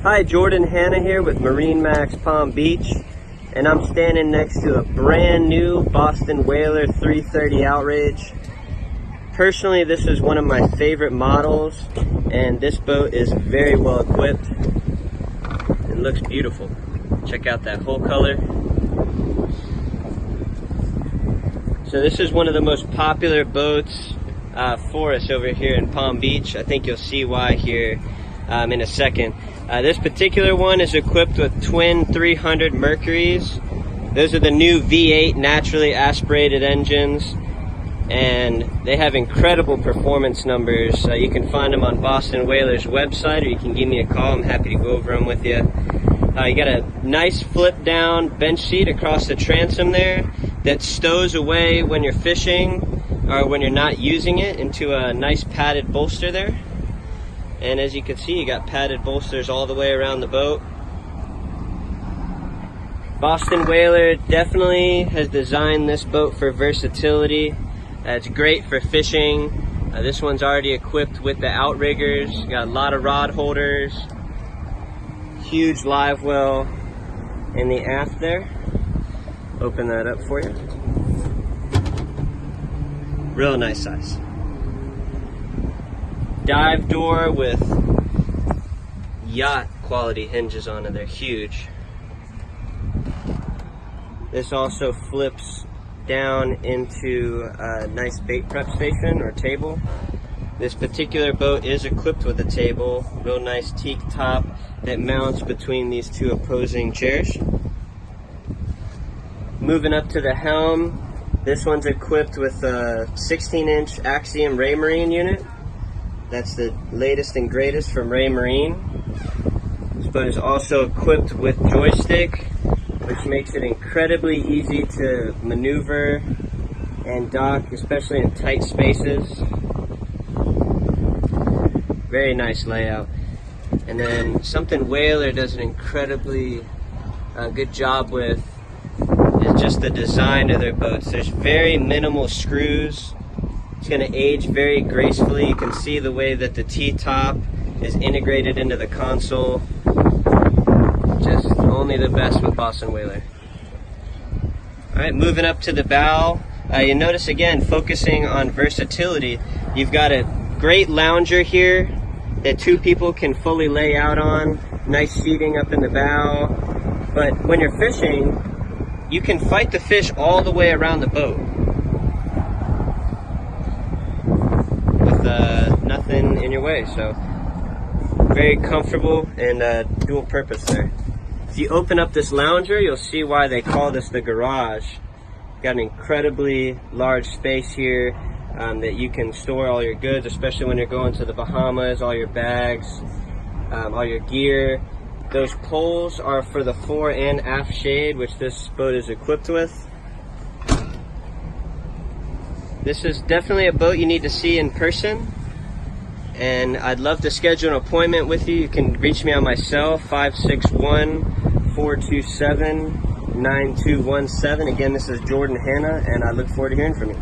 Hi, Jordan Hanna here with MarineMax Palm Beach, and I'm standing next to a brand new Boston Whaler 330 Outrage. Personally, this is one of my favorite models, and this boat is very well equipped. It looks beautiful. Check out that hull color. So this is one of the most popular boats for us over here in Palm Beach. I think you'll see why here in a second. This particular one is equipped with twin 300 Mercuries. Those are the new V8 naturally aspirated engines, and they have incredible performance numbers. You can find them on Boston Whaler's website, or you can give me a call. I'm happy to go over them with you. You got a nice flip down bench seat across the transom there that stows away when you're fishing or when you're not using it into a nice padded bolster there. And as you can see, you got padded bolsters all the way around the boat. Boston Whaler definitely has designed this boat for versatility. It's great for fishing. This one's already equipped with the outriggers. Got a lot of rod holders. Huge live well in the aft there. Open that up for you. Real nice size. Dive door with yacht quality hinges on it. They're huge. This also flips down into a nice bait prep station or table. This particular boat is equipped with a table, real nice teak top that mounts between these two opposing chairs. Moving up to the helm, this one's equipped with a 16-inch Axiom Raymarine unit. That's the latest and greatest from Raymarine. This boat is also equipped with joystick, which makes it incredibly easy to maneuver and dock, especially in tight spaces. Very nice layout. And then something Whaler does an incredibly good job with is just the design of their boats. There's very minimal screws. It's going to age very gracefully. You can see the way that the T-top is integrated into the console. Just only the best with Boston Whaler. Alright, moving up to the bow. You notice again, focusing on versatility, you've got a great lounger here that two people can fully lay out on. Nice seating up in the bow. But when you're fishing, you can fight the fish all the way around the boat. Nothing in your way, so very comfortable and dual purpose there. If you open up this lounger, you'll see why they call this the garage. Got an incredibly large space here that you can store all your goods, especially when you're going to the Bahamas, all your bags, all your gear. Those poles are for the fore and aft shade, which this boat is equipped with. This is definitely a boat you need to see in person, and I'd love to schedule an appointment with you. You can reach me on my cell, 561-427-9217. Again, this is Jordan Hanna, and I look forward to hearing from you.